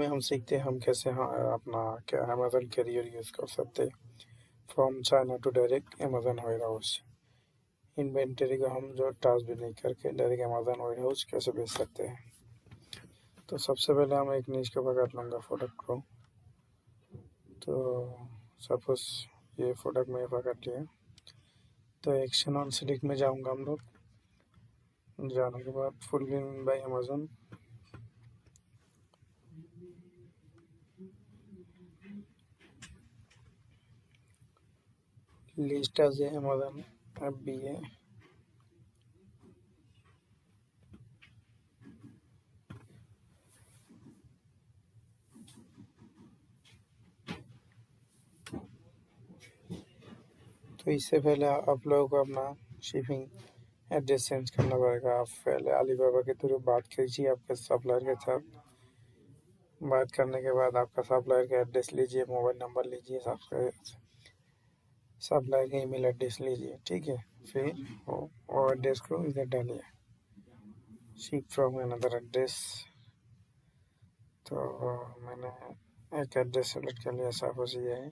में हम सीखते हैं हम कैसे अपना क्या अमेज़न कैरियर यूज़ कर सकते हैं from China to direct Amazon warehouse. Inventory को हम जो टास्क भी नहीं करके डायरेक्ट अमेज़न वेयर हाउस कैसे भेज सकते हैं। तो सबसे पहले हम एक नीच को पकड़ लूँगा प्रोडक्ट को। तो सपोज ये प्रोडक्ट में पकड़ लिया, तो एक्शन ऑन सिलेक्ट में जाऊँगा हम लोग। जाने के बाद fulfil by Amazon, list as Amazon FBA, तो इससे पहले आप लोगों को अपना शिपिंग एड्रेस चेंज करना पड़ेगा। आप पहले अलीबाबा के थ्रू बात कीजिए आपके सप्लायर के साथ। बात करने के बाद आपका सप्लायर का एड्रेस लीजिए, मोबाइल नंबर लीजिए, सप्लायर का ईमेल एड्रेस लीजिए, ठीक है। फिर वो एड्रेस को इधर डालिए, शिप फ्रॉम अनदर एड्रेस। तो मैंने एक एड्रेस सेलेक्ट कर लिया, सपोज ये है।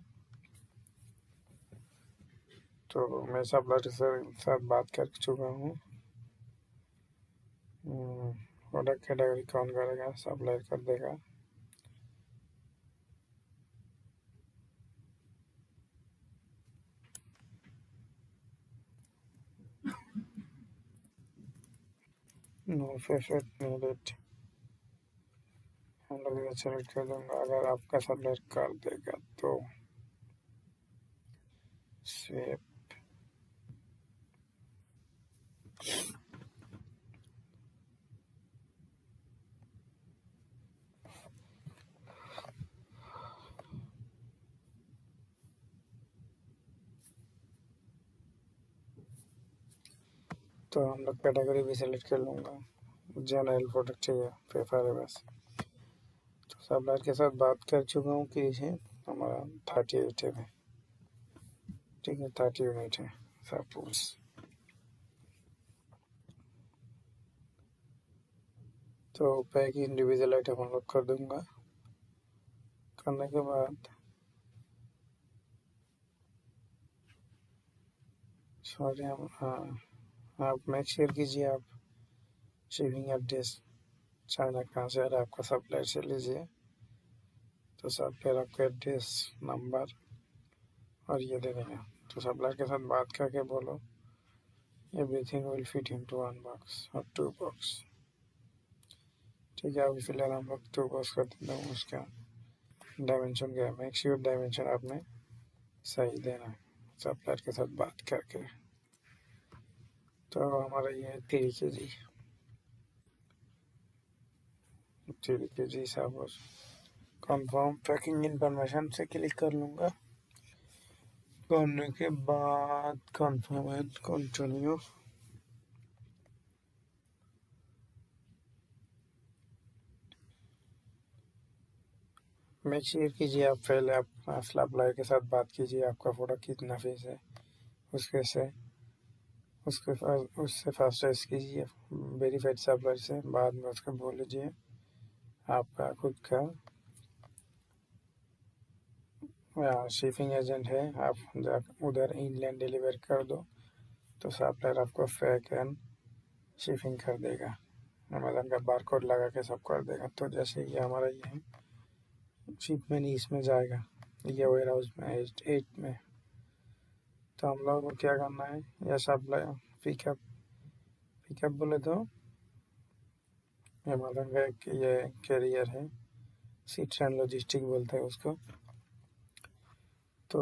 तो मैं सप्लायर के साथ बात कर चुका हूँ। प्रोडक्ट कैटेगरी कौन करेगा, सप्लायर कर देगा। नो फेवरेट नीडेड, हम लोग इधर सेलेक्ट कर दूंगा। अगर आपका सप्लायर कर देगा तो सेव। तो हम लोग कैटेगरी भी सेलेक्ट कर लूँगा, जनरल प्रोडक्ट चाहिए, पेपर है बस। तो सप्लायर के साथ बात कर चुका हूँ कि इसे हमारा 38 है, ठीक है, 30 यूनिट है सपोज। तो पैक इंडिविजुअल आइटम हम लोग कर दूंगा। करने के बाद सॉरी हम आप मेक श्योर कीजिए आप शिपिंग एड्रेस चाइना कहाँ से आ रहा है आपका सप्लायर से लीजिए। तो सप्लायर आपका एड्रेस नंबर और ये दे देगा। तो सप्लायर के साथ बात करके बोलो everything will fit into 1 box और 2 बॉक्स, ठीक है। अभी फिलहाल हम लोग 2 बॉक्स कर देते हैं। उसका डायमेंशन क्या है, मेक श्योर डायमेंशन आपने सही देना सप्लायर के साथ बात करके। तो हमारा ये 3 kg suppose confirm packing information से क्लिक कर लूँगा। करने के बाद confirm and continue. Make sure कीजिए आप पहले आप सप्लायर के साथ बात कीजिए, आपका प्रोडक्ट कितना फीस है उससे फास्ट कीजिए वेरीफाइड सप्लायर से। बाद में उसको बोल लीजिए आपका खुद का शिपिंग एजेंट है, आप उधर इंग्लैंड डिलीवर कर दो तो सप्लायर आपको पैक एंड शिपिंग कर देगा। अमेज़न का बारकोड लगा के सब कर देगा। तो जैसे ये हमारा ये है शिपमेंट इसमें जाएगा, ये वेयर हाउस में 8 में। तो हम लोग को क्या करना है, यह सप्लाई पिकअप बोले तो अमेज़न का एक ये कैरियर है, सीट्रन लॉजिस्टिक बोलते हैं उसको। तो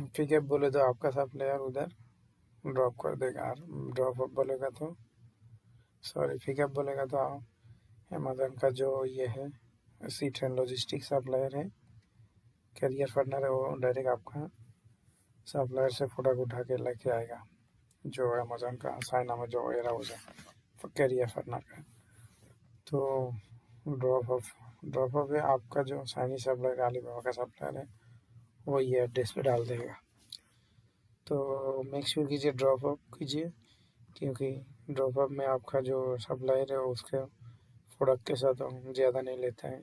पिकअप बोले तो आपका सप्लायर उधर ड्रॉप कर देगा। ड्रॉप बोलेगा तो सॉरी पिकअप बोलेगा तो अमेज़न का जो ये है सीट्रन लॉजिस्टिक सप्लायर है, कैरियर पार्टनर है, वो डायरेक्ट आपका सप्लायर से प्रोडक्ट उठा के लेके आएगा जो अमेज़न का चाइना में जो वेयर हाउस है कैरियर पार्टनर का। तो ड्रॉप ऑफ है आपका जो चाइनीज सप्लायर अलीबाबा का सप्लायर है, वो ये एड्रेस पे डाल देगा। तो मेक श्योर कीजिए ड्रॉप ऑफ कीजिए, क्योंकि ड्रॉप ऑफ में आपका जो सप्लायर है उसके प्रोडक्ट के साथ ज़्यादा नहीं लेता है।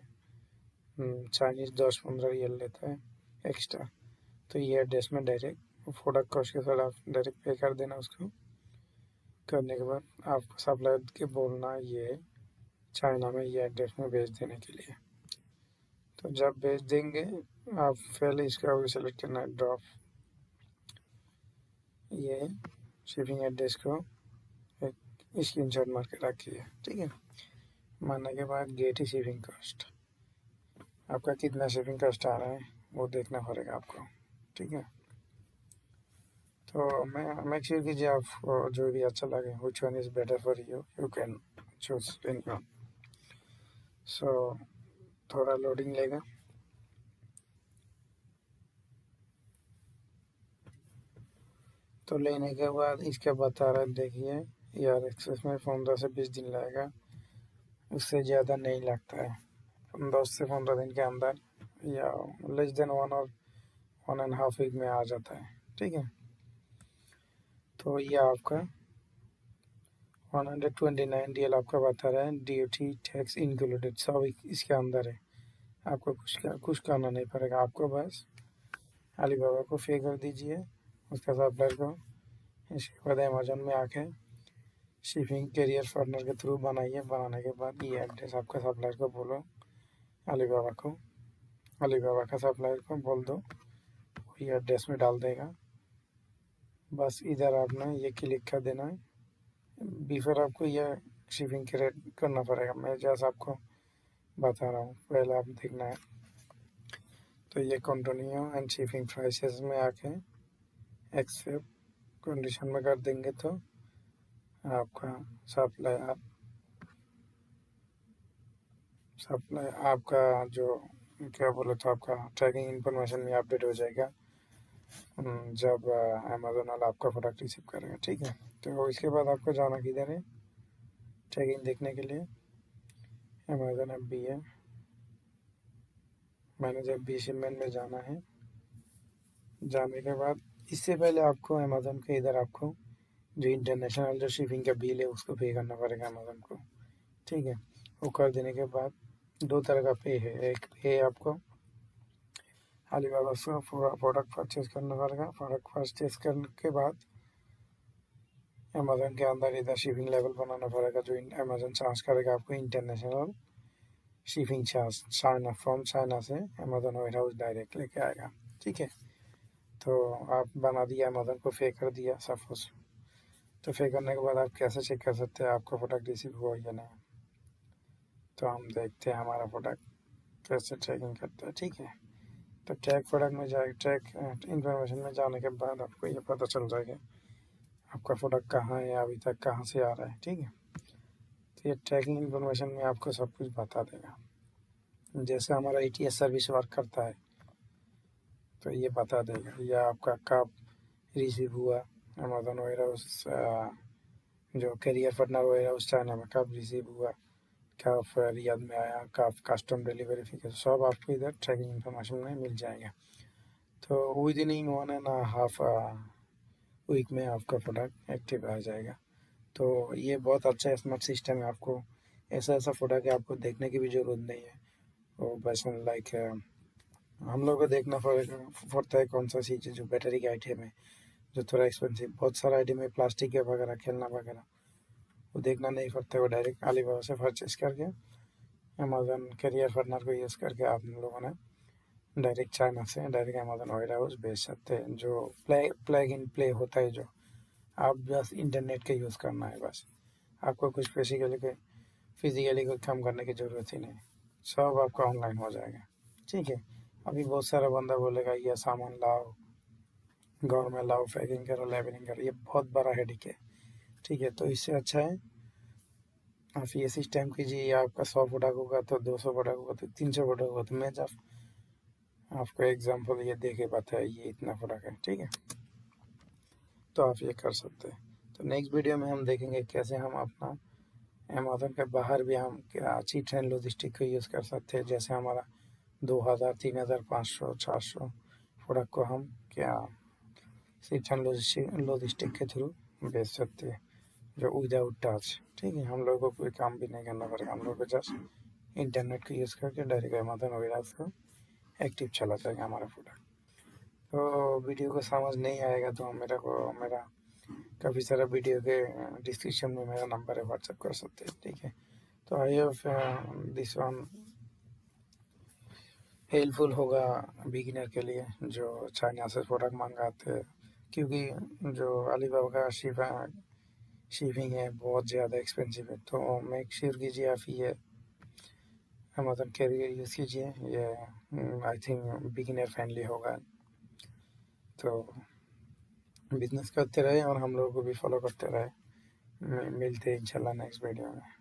चाइनीज़ 10-15 रियल लेता है एक्स्ट्रा। तो ये एड्रेस में डायरेक्ट प्रोडक्ट का उसके साथ आप डायरेक्ट पे कर देना उसको। करने के बाद आपको सप्लायर के बोलना ये चाइना में ये एड्रेस में भेज देने के लिए। तो जब भेज देंगे आप पहले इसका वो सेलेक्ट करना है ड्रॉप, ये शिपिंग एड्रेस को एक स्क्रीनशॉट मार के रखिए, ठीक है। मारने के बाद गेट ही शिपिंग कॉस्ट, आपका कितना शिपिंग कॉस्ट आ रहा है वो देखना पड़ेगा आपको, ठीक है। तो मैं मेक श्योर कीजिए आप जो भी अच्छा लगे which one is better for you, you can choose anyone. So थोड़ा लोडिंग लेगा। तो लेने के बाद इसका बता रहा है, देखिए यार एक्सेस में 15 से 20 दिन लगेगा, उससे ज़्यादा नहीं लगता है। 10 से 15 दिन के अंदर या लेस देन 1 और 1.5 वीक में आ जाता है, ठीक है। तो ये आपका 129 रियल आपका बता रहा है, ड्यूटी टैक्स इंक्लूडेड सब इसके अंदर है। आपको कुछ करना नहीं पड़ेगा, आपको बस अलीबाबा को पे कर दीजिए उसका सप्लायर को। इसके बाद अमेजोन में आके शिपिंग कैरियर पार्टनर के थ्रू बनाइए। बनाने के बाद ये एड्रेस आपका सप्लायर को बोलो, अलीबाबा को, अलीबाबा का सप्लायर को बोल दो, ये एड्रेस में डाल देगा। बस इधर आपने ये क्लिक कर देना है। बिफोर आपको यह शिपिंग क्रिएट करना पड़ेगा, मैं जैसा आपको बता रहा हूँ, पहले आप देखना है। तो ये कंटिन्यू एंड शिपिंग प्राइसेस में आके एक्सेप्ट कंडीशन में कर देंगे तो आपका सप्लाई आपका जो क्या बोले तो आपका ट्रैकिंग इन्फॉर्मेशन में अपडेट हो जाएगा जब अमेजोन वाला आपका प्रोडक्ट रिसीव करेगा, ठीक है। तो इसके बाद आपको जाना किधर है ट्रैकिंग देखने के लिए, अमेजोन ऐप भी है, मैंने जब भी शिपमेंट में जाना है। जाने के बाद इससे पहले आपको अमेजोन के इधर आपको जो इंटरनेशनल जो शिपिंग का बिल है उसको पे करना पड़ेगा अमेजोन को, ठीक है। वो कर देने के बाद 2 तरह का पे है, एक पे आपको अलीबाबा से पूरा प्रोडक्ट परचेज करना पड़ेगा। प्रोडक्ट परचेज करने के बाद अमेजोन के अंदर इधर शिपिंग लेवल बनाना पड़ेगा, जो अमेजोन चार्ज करेगा आपको international shipping charge China, from China से अमेजोन वेयर हाउस डायरेक्ट लेके आएगा, ठीक है। तो आप बना दिया, अमेजोन को पे कर दिया सपोज। तो पे करने के बाद आप कैसे चेक कर सकते हैं आपका प्रोडक्ट रिसीव हुआ या नहीं। तो हम देखते हैं हमारा प्रोडक्ट कैसे ट्रैकिंग करता है, ठीक है। तो ट्रैक प्रोडक्ट में जाए, ट्रैक इंफॉर्मेशन में जाने के बाद आपको ये पता चल जाएगा आपका प्रोडक्ट कहाँ है, अभी तक कहाँ से आ रहा है, ठीक है। तो ये ट्रैकिंग इंफॉर्मेशन में आपको सब कुछ बता देगा। जैसे हमारा ATS सर्विस वर्क करता है तो ये बता देगा ये आपका कब रिसीव हुआ, अमेजोन वेयर हाउस जो carrier partner warehouse China में कब रिसीव हुआ, कब रियाद में आया, कब कस्टम डिलीवरी वेरिफिकेशन, सब आपको इधर ट्रैकिंग इंफॉर्मेशन में मिल जाएगा। तो विद इन 1.5 वीक में आपका प्रोडक्ट एक्टिव आ जाएगा। तो ये बहुत अच्छा स्मार्ट सिस्टम है। आपको ऐसा ऐसा प्रोडक्ट है, आपको देखने की भी ज़रूरत नहीं है। वो बस लाइक हम लोग को देखना पड़ता है कौन सा चीज़ जो बैटरी का आइटम है, जो थोड़ा एक्सपेंसिव, बहुत सारा आइटम है प्लास्टिक के वगैरह, खेलना वगैरह, वो देखना नहीं पड़ता। वो डायरेक्ट अलीबाबा से परचेस करके अमेजोन कैरियर पार्टनर को यूज़ करके आप लोगों ने डायरेक्ट चाइना से डायरेक्ट अमेजोन वेयर हाउस भेज सकते हैं। जो प्लग इन प्ले होता है, जो आप बस इंटरनेट का यूज़ करना है, बस आपको कुछ फिजिकली कुछ काम करने की ज़रूरत ही नहीं, सब आपका ऑनलाइन हो जाएगा, ठीक है। अभी बहुत सारा बंदा बोलेगा ये सामान लाओ, घर में लाओ, पैकिंग करो, लेबलिंग करो, ये बहुत बड़ा हेडेक है, ठीक है। तो इससे अच्छा है आप ये सिस्टम कीजिए। आपका 100 प्रोडक्ट होगा तो 200 प्रोडक्ट होगा तो 300 प्रोडक्ट होगा तो मैं जब आपको एग्जांपल ये दे के बताया ये इतना प्रोडक्ट है, ठीक है। तो आप ये कर सकते हैं। तो नेक्स्ट वीडियो में हम देखेंगे कैसे हम अपना अमेजोन के बाहर भी हम क्या अच्छी ट्रेन लॉजिस्टिक को यूज़ कर सकते हैं। जैसे हमारा 2000, 3000, 500, 400 प्रोडक्ट को हम क्या सिर्फ लॉजिस्टिक के थ्रू बेच सकते हैं, जो विदाउट टच, ठीक है। हम लोगों को कोई काम भी नहीं करना पड़ेगा, हम लोग को जस्ट इंटरनेट को यूज़ करके डायरेक्ट अमेजन वगैरह से एक्टिव चला जाएगा हमारा प्रोडक्ट। तो वीडियो को समझ नहीं आएगा तो मेरा काफ़ी सारा वीडियो के डिस्क्रिप्शन में मेरा नंबर है, व्हाट्सएप कर सकते हैं, ठीक है। तो I hope this one helpful होगा बिगिनर के लिए जो चाइना से प्रोडक्ट मंगाते हैं, क्योंकि जो अलीबाबा का शिपिंग है बहुत ज़्यादा एक्सपेंसिव है। तो मेक श्योर कीजिए आप ये अमेजन कैरियर यूज़ कीजिए, ये आई थिंक बिगिनर फ्रेंडली होगा। तो बिजनेस करते रहे और हम लोगों को भी फॉलो करते रहे। मिलते हैं इंशाल्लाह नेक्स्ट वीडियो में।